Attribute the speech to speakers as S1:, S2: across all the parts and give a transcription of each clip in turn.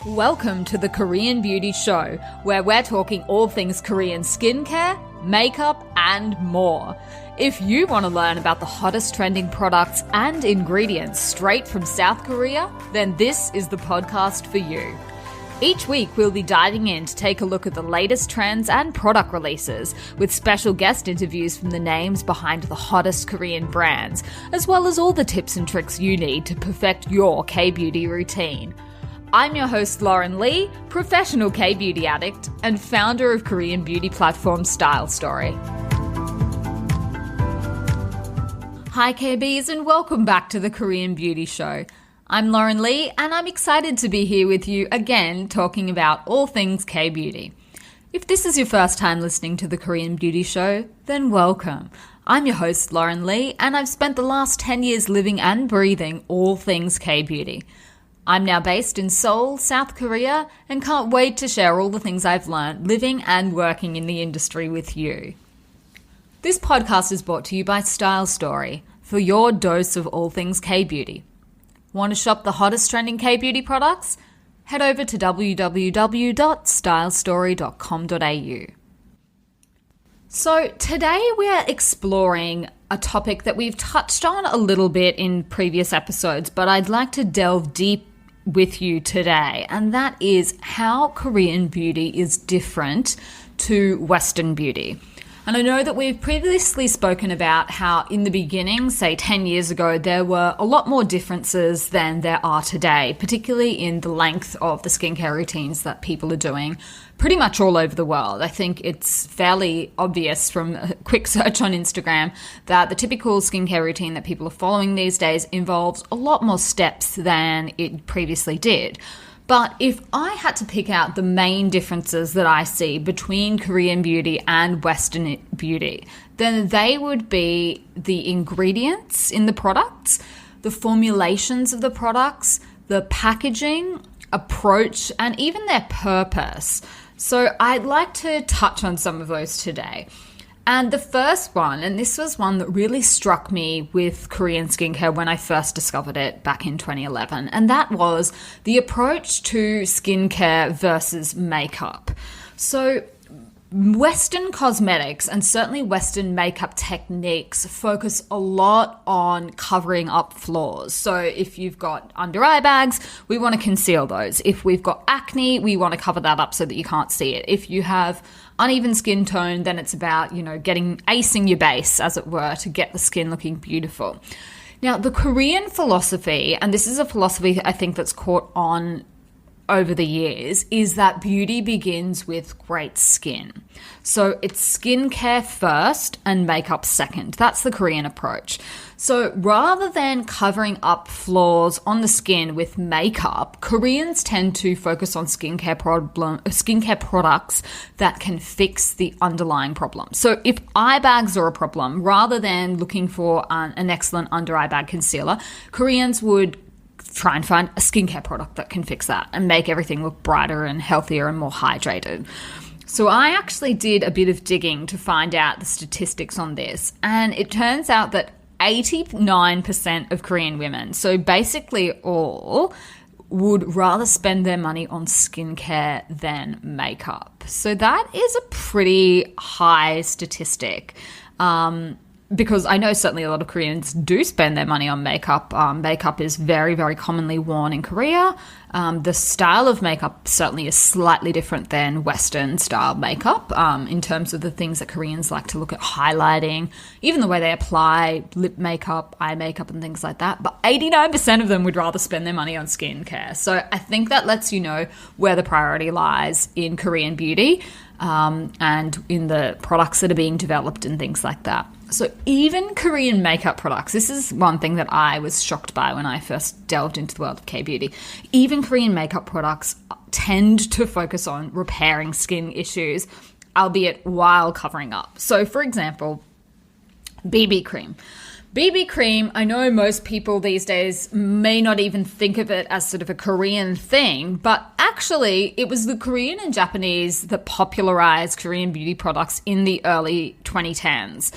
S1: Welcome to the Korean Beauty Show, where we're talking all things Korean skincare, makeup, and more. If you want to learn about the hottest trending products and ingredients straight from South Korea, then this is the podcast for you. Each week, we'll be diving in to take a look at the latest trends and product releases, with special guest interviews from the names behind the hottest Korean brands, as well as all the tips and tricks you need to perfect your K-beauty routine. I'm your host, Lauren Lee, professional K-beauty addict and founder of Korean beauty platform Style Story. Hi KBs, and welcome back to the Korean Beauty Show. I'm Lauren Lee, and I'm excited to be here with you again talking about all things K-beauty. If this is your first time listening to the Korean Beauty Show, then welcome. I'm your host, Lauren Lee, and I've spent the last 10 years living and breathing all things K-beauty. I'm now based in Seoul, South Korea, and can't wait to share all the things I've learned living and working in the industry with you. This podcast is brought to you by Style Story, for your dose of all things K-beauty. Want to shop the hottest trending K-beauty products? Head over to www.stylestory.com.au. So today we're exploring a topic that we've touched on a little bit in previous episodes, but I'd like to delve deep with you today, and that is how Korean beauty is different to Western beauty. And I know that we've previously spoken about how in the beginning, say 10 years ago, there were a lot more differences than there are today, particularly in the length of the skincare routines that people are doing pretty much all over the world. I think it's fairly obvious from a quick search on Instagram that the typical skincare routine that people are following these days involves a lot more steps than it previously did. But if I had to pick out the main differences that I see between Korean beauty and Western beauty, then they would be the ingredients in the products, the formulations of the products, the packaging, approach, and even their purpose. So I'd like to touch on some of those today. And the first one, and this was one that really struck me with Korean skincare when I first discovered it back in 2011, and that was the approach to skincare versus makeup. So Western cosmetics and certainly Western makeup techniques focus a lot on covering up flaws. So if you've got under eye bags, we want to conceal those. If we've got acne, we want to cover that up so that you can't see it. If you have uneven skin tone, then it's about, acing your base, as it were, to get the skin looking beautiful. Now, the Korean philosophy, and this is a philosophy I think that's caught on over the years, is that beauty begins with great skin. So it's skincare first and makeup second. That's the Korean approach. So rather than covering up flaws on the skin with makeup, Koreans tend to focus on skincare products that can fix the underlying problem. So if eye bags are a problem, rather than looking for an excellent under eye bag concealer, Koreans would try and find a skincare product that can fix that and make everything look brighter and healthier and more hydrated. So I actually did a bit of digging to find out the statistics on this, and it turns out that 89% of Korean women, so basically all, would rather spend their money on skincare than makeup. So that is a pretty high statistic. Because I know certainly a lot of Koreans do spend their money on makeup. Makeup is very, very commonly worn in Korea. The style of makeup certainly is slightly different than Western style makeup in terms of the things that Koreans like to look at, highlighting, even the way they apply lip makeup, eye makeup, and things like that. But 89% of them would rather spend their money on skincare. So I think that lets you know where the priority lies in Korean beauty and in the products that are being developed and things like that. So even Korean makeup products, this is one thing that I was shocked by when I first delved into the world of K-beauty. Even Korean makeup products tend to focus on repairing skin issues, albeit while covering up. So for example, BB cream. BB cream, I know most people these days may not even think of it as sort of a Korean thing, but actually it was the Korean and Japanese that popularized Korean beauty products in the early 2010s.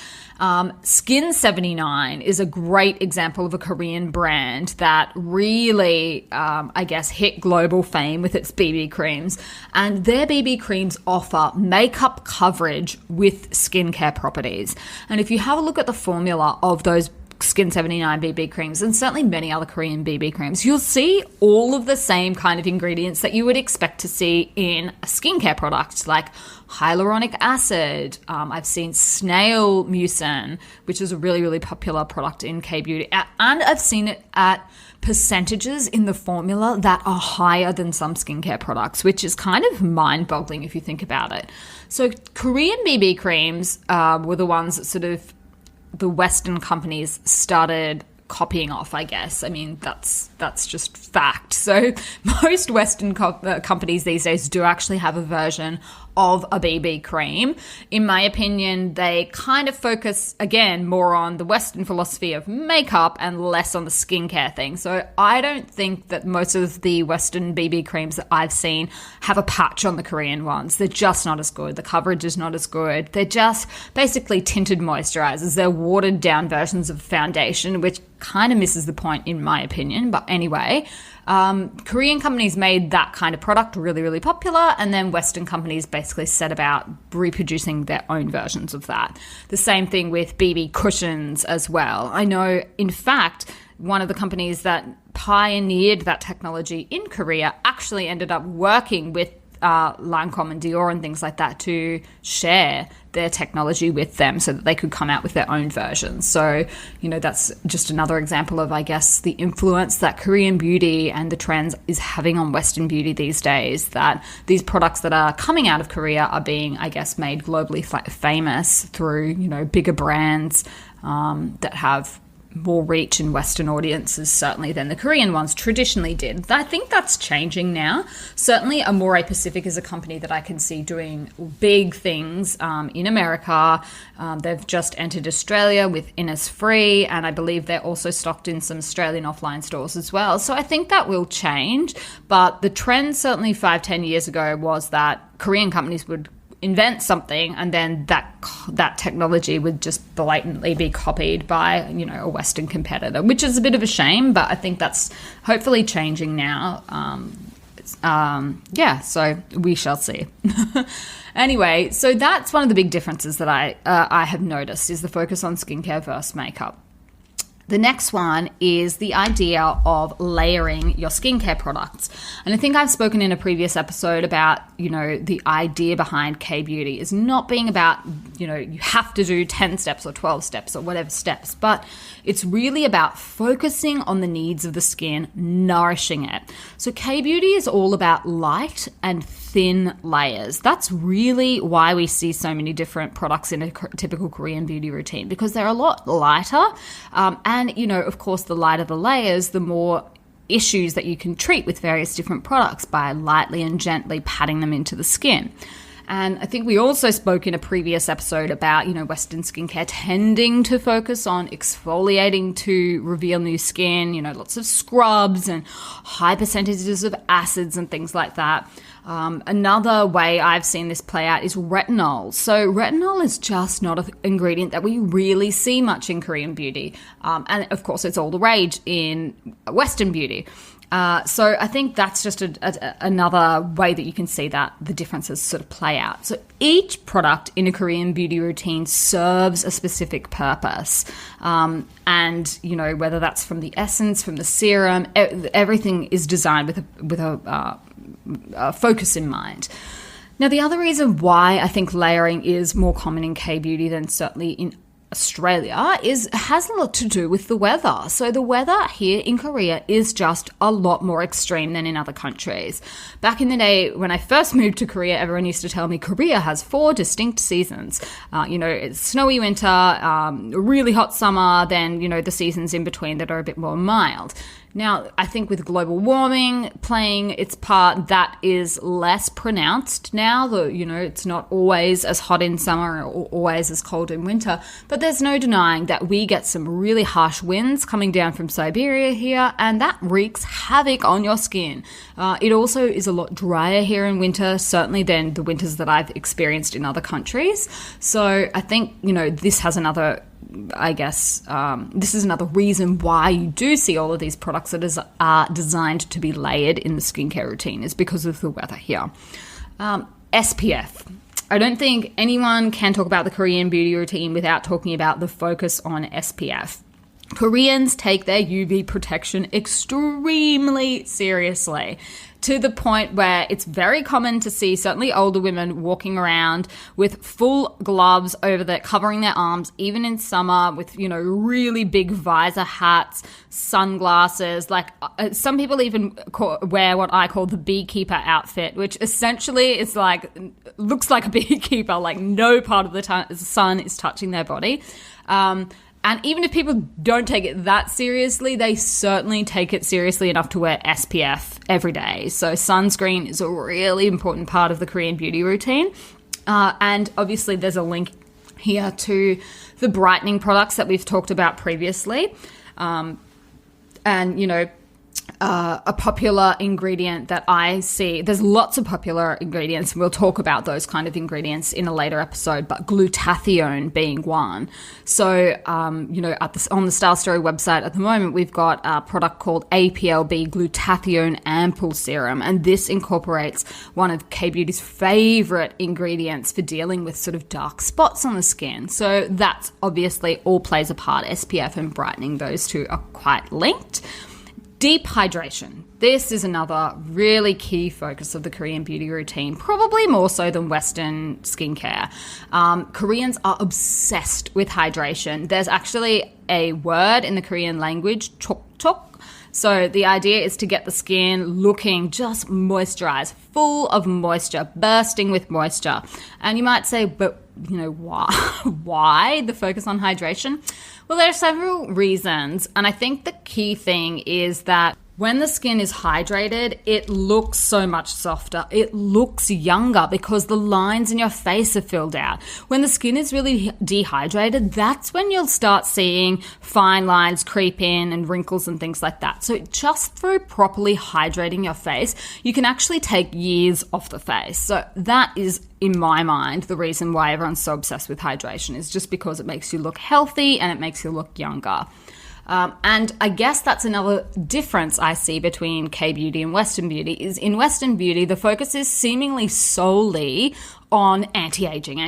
S1: Skin 79 is a great example of a Korean brand that really, I guess, hit global fame with its BB creams. And their BB creams offer makeup coverage with skincare properties. And if you have a look at the formula of those Skin 79 BB creams, and certainly many other Korean BB creams, you'll see all of the same kind of ingredients that you would expect to see in a skincare product, like hyaluronic acid. I've seen snail mucin, which is a really, really popular product in K-beauty. And I've seen it at percentages in the formula that are higher than some skincare products, which is kind of mind-boggling if you think about it. So Korean BB creams were the ones that sort of the Western companies started copying off, I guess. I mean, that's just fact. So most Western companies these days do actually have a version of a BB cream. In my opinion, they kind of focus, again, more on the Western philosophy of makeup and less on the skincare thing. So I don't think that most of the Western BB creams that I've seen have a patch on the Korean ones. They're just not as good. The coverage is not as good. They're just basically tinted moisturizers. They're watered down versions of foundation, which kind of misses the point in my opinion. But anyway, Korean companies made that kind of product really, really popular, and then Western companies basically set about reproducing their own versions of that. The same thing with BB cushions as well. I know, in fact, one of the companies that pioneered that technology in Korea actually ended up working with Lancome and Dior and things like that to share their technology with them so that they could come out with their own versions. So, that's just another example of, I guess, the influence that Korean beauty and the trends is having on Western beauty these days, that these products that are coming out of Korea are being, I guess, made globally famous through, bigger brands that have more reach in Western audiences, certainly, than the Korean ones traditionally did. I think that's changing now. Certainly, Amore Pacific is a company that I can see doing big things in America. They've just entered Australia with Innisfree, and I believe they're also stocked in some Australian offline stores as well. So I think that will change. But the trend certainly 5-10 years ago was that Korean companies would invent something and then that technology would just blatantly be copied by a Western competitor, which is a bit of a shame, but I think that's hopefully changing now. So we shall see. Anyway, so that's one of the big differences that I have noticed, is the focus on skincare versus makeup. The next one is the idea of layering your skincare products. And I think I've spoken in a previous episode about, the idea behind K-beauty is not being about, you have to do 10 steps or 12 steps or whatever steps, but it's really about focusing on the needs of the skin, nourishing it. So K-beauty is all about light and thin layers. That's really why we see so many different products in a typical Korean beauty routine, because they're a lot lighter. And, of course, the lighter the layers, the more issues that you can treat with various different products by lightly and gently patting them into the skin. And I think we also spoke in a previous episode about, Western skincare tending to focus on exfoliating to reveal new skin, lots of scrubs and high percentages of acids and things like that. Another way I've seen this play out is retinol. So retinol is just not an ingredient that we really see much in Korean beauty. And of course, it's all the rage in Western beauty. So I think that's just another way that you can see that the differences sort of play out. So each product in a Korean beauty routine serves a specific purpose. And, whether that's from the essence, from the serum, everything is designed with a focus in mind. Now, the other reason why I think layering is more common in K-beauty than certainly in Australia has a lot to do with the weather. So the weather here in Korea is just a lot more extreme than in other countries. Back in the day when I first moved to Korea, everyone used to tell me Korea has 4 distinct seasons. It's snowy winter, really hot summer, then, the seasons in between that are a bit more mild. Now, I think with global warming playing its part, that is less pronounced now. It's not always as hot in summer or always as cold in winter. But there's no denying that we get some really harsh winds coming down from Siberia here, and that wreaks havoc on your skin. It also is a lot drier here in winter, certainly than the winters that I've experienced in other countries. So I think, this has another this is another reason why you do see all of these products that are designed to be layered in the skincare routine, is because of the weather here. SPF. I don't think anyone can talk about the Korean beauty routine without talking about the focus on SPF. Koreans take their UV protection extremely seriously, to the point where it's very common to see certainly older women walking around with full gloves covering their arms, even in summer, with, really big visor hats, sunglasses. Like some people even wear what I call the beekeeper outfit, which essentially is looks like a beekeeper, like no part of the sun is touching their body. And even if people don't take it that seriously, they certainly take it seriously enough to wear SPF every day. So sunscreen is a really important part of the Korean beauty routine. And obviously there's a link here to the brightening products that we've talked about previously. A popular ingredient that I see, there's lots of popular ingredients, and we'll talk about those kind of ingredients in a later episode, but glutathione being one. So, on the Style Story website at the moment, we've got a product called APLB Glutathione Ampoule Serum, and this incorporates one of K-Beauty's favorite ingredients for dealing with sort of dark spots on the skin. So that's obviously all plays a part. SPF and brightening, those two are quite linked. Deep hydration. This is another really key focus of the Korean beauty routine, probably more so than Western skincare. Koreans are obsessed with hydration. There's actually a word in the Korean language, chokchok. So the idea is to get the skin looking just moisturized, full of moisture, bursting with moisture. And you might say, but why? Why the focus on hydration? Well, there are several reasons, and I think the key thing is that when the skin is hydrated, it looks so much softer. It looks younger because the lines in your face are filled out. When the skin is really dehydrated, that's when you'll start seeing fine lines creep in and wrinkles and things like that. So just through properly hydrating your face, you can actually take years off the face. So that is, in my mind, the reason why everyone's so obsessed with hydration, is just because it makes you look healthy and it makes you look younger. And I guess that's another difference I see between K-beauty and Western beauty, is in Western beauty, the focus is seemingly solely on anti-aging.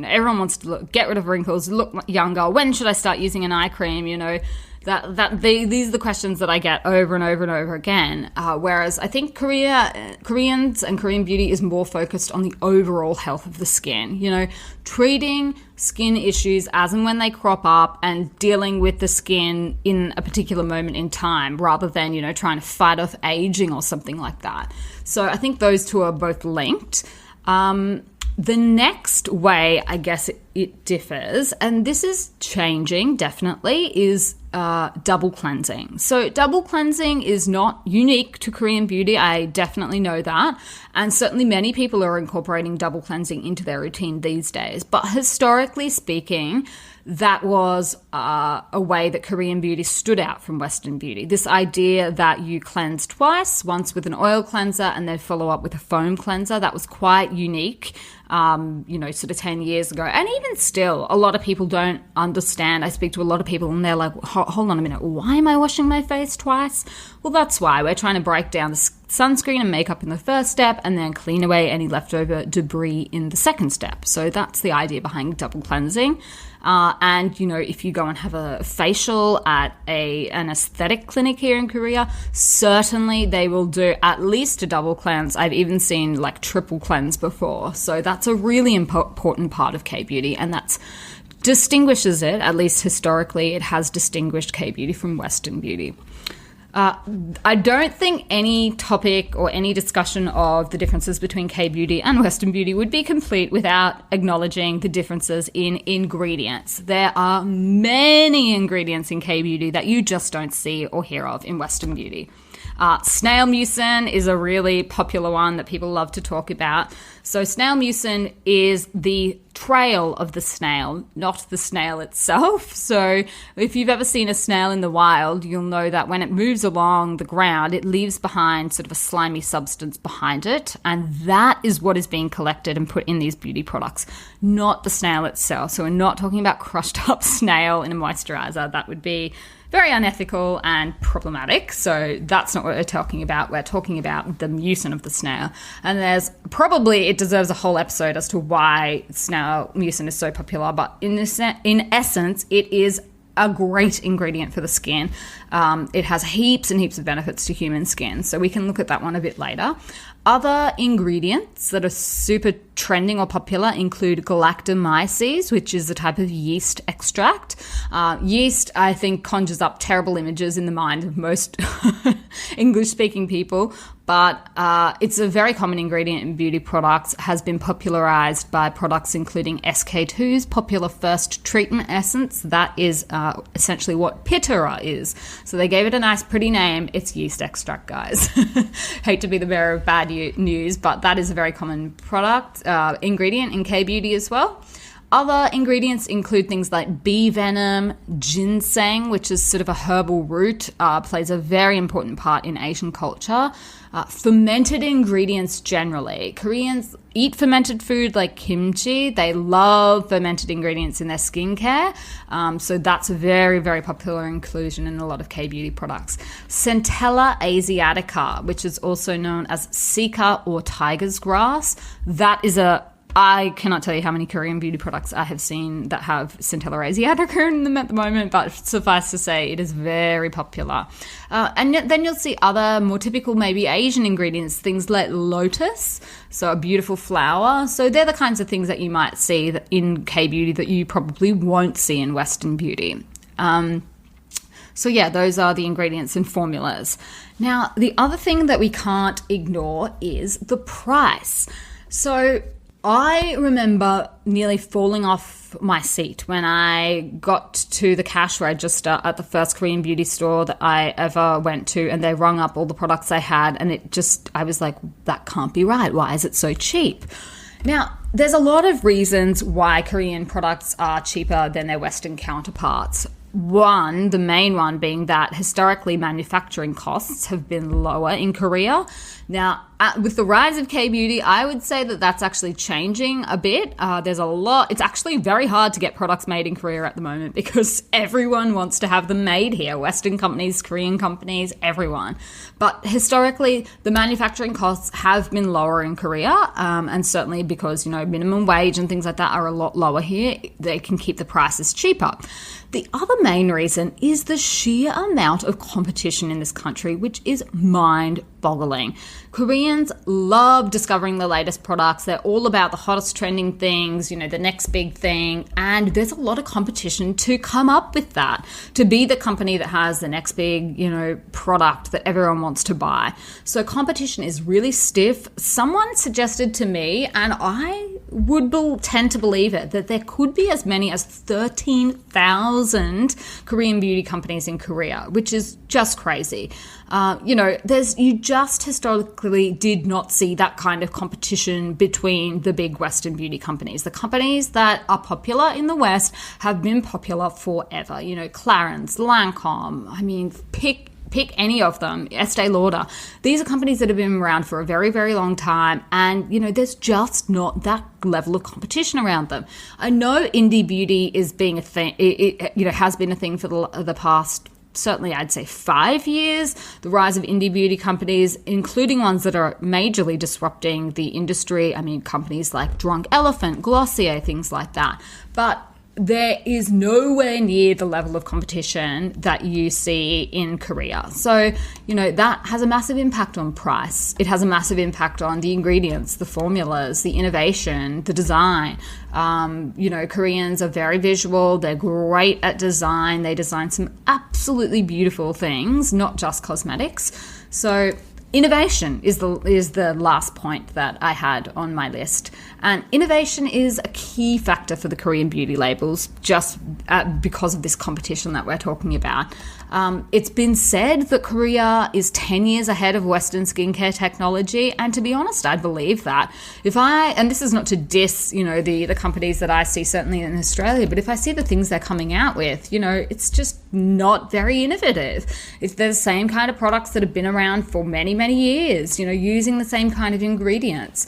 S1: Everyone wants to get rid of wrinkles, look younger. When should I start using an eye cream? These are the questions that I get over and over and over again. Whereas I think Koreans and Korean beauty is more focused on the overall health of the skin, treating skin issues as and when they crop up and dealing with the skin in a particular moment in time, rather than, trying to fight off aging or something like that. So I think those two are both linked. The next way, I guess, it differs, and this is changing definitely, is double cleansing. So double cleansing is not unique to Korean beauty. I definitely know that. And certainly many people are incorporating double cleansing into their routine these days. But historically speaking, that was a way that Korean beauty stood out from Western beauty. This idea that you cleanse twice, once with an oil cleanser and then follow up with a foam cleanser, that was quite unique, sort of 10 years ago. And even still, a lot of people don't understand. I speak to a lot of people and they're like, hold on a minute, why am I washing my face twice? Well, that's why. We're trying to break down the sunscreen and makeup in the first step and then clean away any leftover debris in the second step. So that's the idea behind double cleansing. If you go and have a facial at an aesthetic clinic here in Korea, certainly they will do at least a double cleanse. I've even seen triple cleanse before. So that's a really important part of K-beauty, and that's distinguishes it, at least historically, it has distinguished K-beauty from Western beauty. I don't think any topic or any discussion of the differences between K-beauty and Western beauty would be complete without acknowledging the differences in ingredients. There are many ingredients in K-beauty that you just don't see or hear of in Western beauty. Snail mucin is a really popular one that people love to talk about. So snail mucin is the trail of the snail, not the snail itself. So if you've ever seen a snail in the wild, you'll know that when it moves along the ground, it leaves behind sort of a slimy substance behind it. And that is what is being collected and put in these beauty products, not the snail itself. So we're not talking about crushed up snail in a moisturizer. That would be very unethical and problematic. So that's not what we're talking about. We're talking about the mucin of the snail. And it deserves a whole episode as to why snail mucin is so popular. But in essence, it is a great ingredient for the skin. It has heaps and heaps of benefits to human skin. So we can look at that one a bit later. Other ingredients that are super trending or popular include galactomyces, which is a type of yeast extract. Yeast, I think, conjures up terrible images in the mind of most English-speaking people, but it's a very common ingredient in beauty products, has been popularized by products including SK2's popular first treatment essence. That is essentially what Pitera is. So they gave it a nice, pretty name. It's yeast extract, guys. Hate to be the bearer of bad news, but that is a very common product, ingredient in K-beauty as well. Other ingredients include things like bee venom, ginseng, which is sort of a herbal root, plays a very important part in Asian culture. Fermented ingredients generally. Koreans eat fermented food like kimchi. They love fermented ingredients in their skincare. So that's a very, very popular inclusion in a lot of K-beauty products. Centella asiatica, which is also known as sika or tiger's grass. I cannot tell you how many Korean beauty products I have seen that have Centella asiatica in them at the moment, but suffice to say, it is very popular. And then you'll see other more typical, maybe Asian ingredients, things like lotus, so a beautiful flower. So they're the kinds of things that you might see in K-beauty that you probably won't see in Western beauty. So yeah, those are the ingredients and formulas. Now, the other thing that we can't ignore is the price. So I remember nearly falling off my seat when I got to the cash register at the first Korean beauty store that I ever went to, and they rung up all the products I had, and I was like, that can't be right. Why is it so cheap? Now, there's a lot of reasons why Korean products are cheaper than their Western counterparts. One, the main one being that historically manufacturing costs have been lower in Korea. Now, with the rise of K-beauty, I would say that that's actually changing a bit. It's actually very hard to get products made in Korea at the moment because everyone wants to have them made here. Western companies, Korean companies, everyone. But historically, the manufacturing costs have been lower in Korea, and certainly because, minimum wage and things like that are a lot lower here, they can keep the prices cheaper. The other main reason is the sheer amount of competition in this country, which is mind-boggling. Koreans love discovering the latest products. They're all about the hottest trending things, the next big thing. And there's a lot of competition to come up with that, to be the company that has the next big, product that everyone wants to buy. So competition is really stiff. Someone suggested to me, and I would tend to believe it, that there could be as many as 13,000 Korean beauty companies in Korea, which is just crazy. You just historically did not see that kind of competition between the big Western beauty companies. The companies that are popular in the West have been popular forever. Clarins, Lancome, pick any of them, Estee Lauder. These are companies that have been around for a very, very long time, and there's just not that level of competition around them. I know indie beauty is being a thing. It has been a thing for the past, certainly I'd say 5 years. The rise of indie beauty companies, including ones that are majorly disrupting the industry. Companies like Drunk Elephant, Glossier, things like that. But there is nowhere near the level of competition that you see in Korea. So, that has a massive impact on price. It has a massive impact on the ingredients, the formulas, the innovation, the design. Koreans are very visual. They're great at design. They design some absolutely beautiful things, not just cosmetics. So innovation is the last point that I had on my list. And innovation is a key factor for the Korean beauty labels just because of this competition that we're talking about. It's been said that Korea is 10 years ahead of Western skincare technology. And to be honest, I believe that. And this is not to diss, the companies that I see certainly in Australia, but if I see the things they're coming out with, it's just not very innovative. It's the same kind of products that have been around for many, many years, using the same kind of ingredients.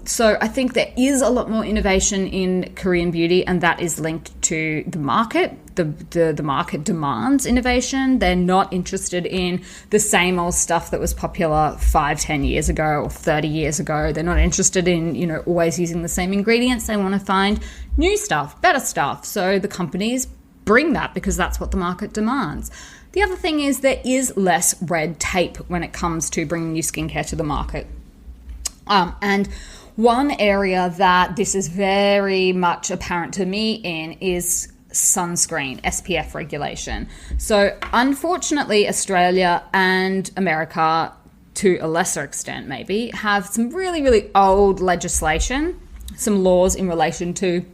S1: So I think there is a lot more innovation in Korean beauty, and that is linked to the market. The market demands innovation. They're not interested in the same old stuff that was popular 5-10 years ago or 30 years ago. They're not interested in, always using the same ingredients. They want to find new stuff, better stuff. So the companies bring that because that's what the market demands. The other thing is there is less red tape when it comes to bringing new skincare to the market. And one area that this is very much apparent to me in is sunscreen, SPF regulation. So unfortunately, Australia and America, to a lesser extent maybe, have some really, really old legislation, some laws in relation to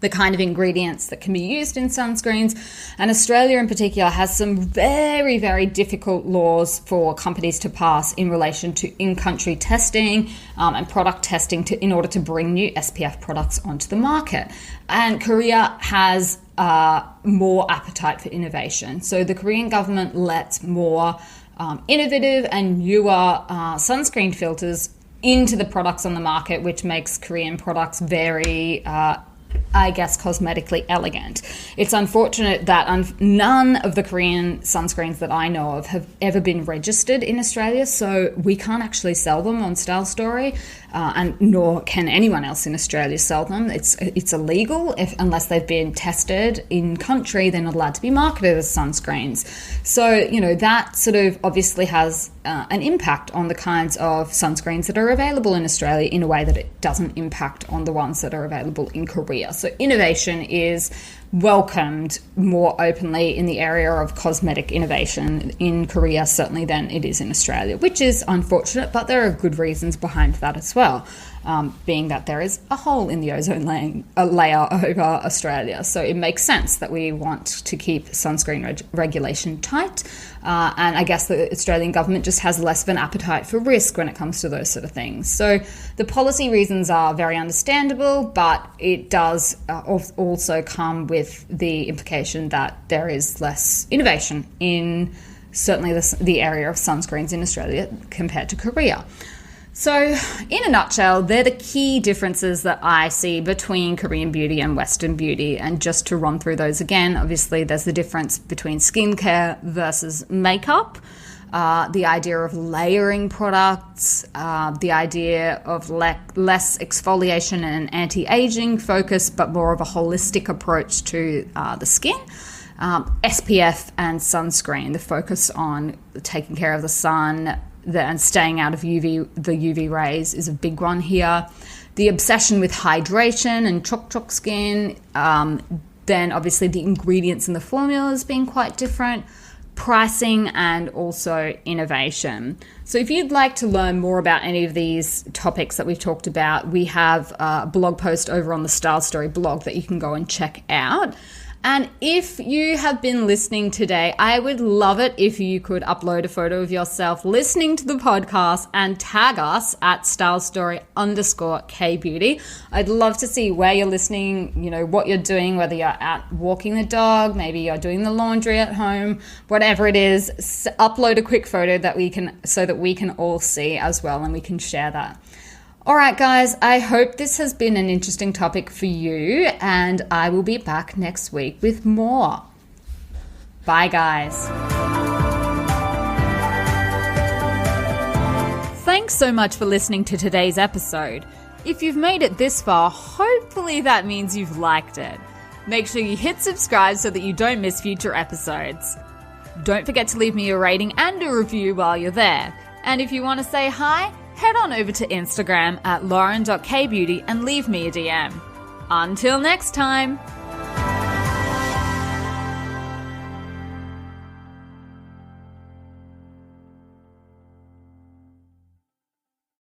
S1: the kind of ingredients that can be used in sunscreens. And Australia in particular has some very, very difficult laws for companies to pass in relation to in-country testing and product testing in order to bring new SPF products onto the market. And Korea has more appetite for innovation. So the Korean government lets more innovative and newer sunscreen filters into the products on the market, which makes Korean products very cosmetically elegant. It's unfortunate that none of the Korean sunscreens that I know of have ever been registered in Australia, so we can't actually sell them on Style Story, and nor can anyone else in Australia sell them. It's illegal unless they've been tested in country. They're not allowed to be marketed as sunscreens. So, that sort of obviously has an impact on the kinds of sunscreens that are available in Australia in a way that it doesn't impact on the ones that are available in Korea. So innovation is welcomed more openly in the area of cosmetic innovation in Korea, certainly, than it is in Australia, which is unfortunate, but there are good reasons behind that as well. Being that there is a hole in the ozone layer over Australia. So it makes sense that we want to keep sunscreen regulation tight. And I guess the Australian government just has less of an appetite for risk when it comes to those sort of things. So the policy reasons are very understandable, but it does also come with the implication that there is less innovation in certainly the area of sunscreens in Australia compared to Korea. So in a nutshell, they're the key differences that I see between Korean beauty and Western beauty. And just to run through those again, obviously there's the difference between skincare versus makeup, the idea of layering products, the idea of less exfoliation and anti-aging focus, but more of a holistic approach to the skin. SPF and sunscreen, the focus on taking care of the sun, and staying out of the UV rays is a big one here. The obsession with hydration and chok skin, then obviously the ingredients and the formulas being quite different, pricing, and also innovation. So if you'd like to learn more about any of these topics that we've talked about, we have a blog post over on the Style Story blog that you can go and check out. And if you have been listening today, I would love it if you could upload a photo of yourself listening to the podcast and tag us at stylestory_kbeauty. I'd love to see where you're listening, what you're doing, whether you're out walking the dog, maybe you're doing the laundry at home, whatever it is. Upload a quick photo so that we can all see as well, and we can share that. All right, guys, I hope this has been an interesting topic for you, and I will be back next week with more. Bye, guys. Thanks so much for listening to today's episode. If you've made it this far, hopefully that means you've liked it. Make sure you hit subscribe so that you don't miss future episodes. Don't forget to leave me a rating and a review while you're there. And if you want to say hi, head on over to Instagram at lauren.kbeauty and leave me a DM. Until next time!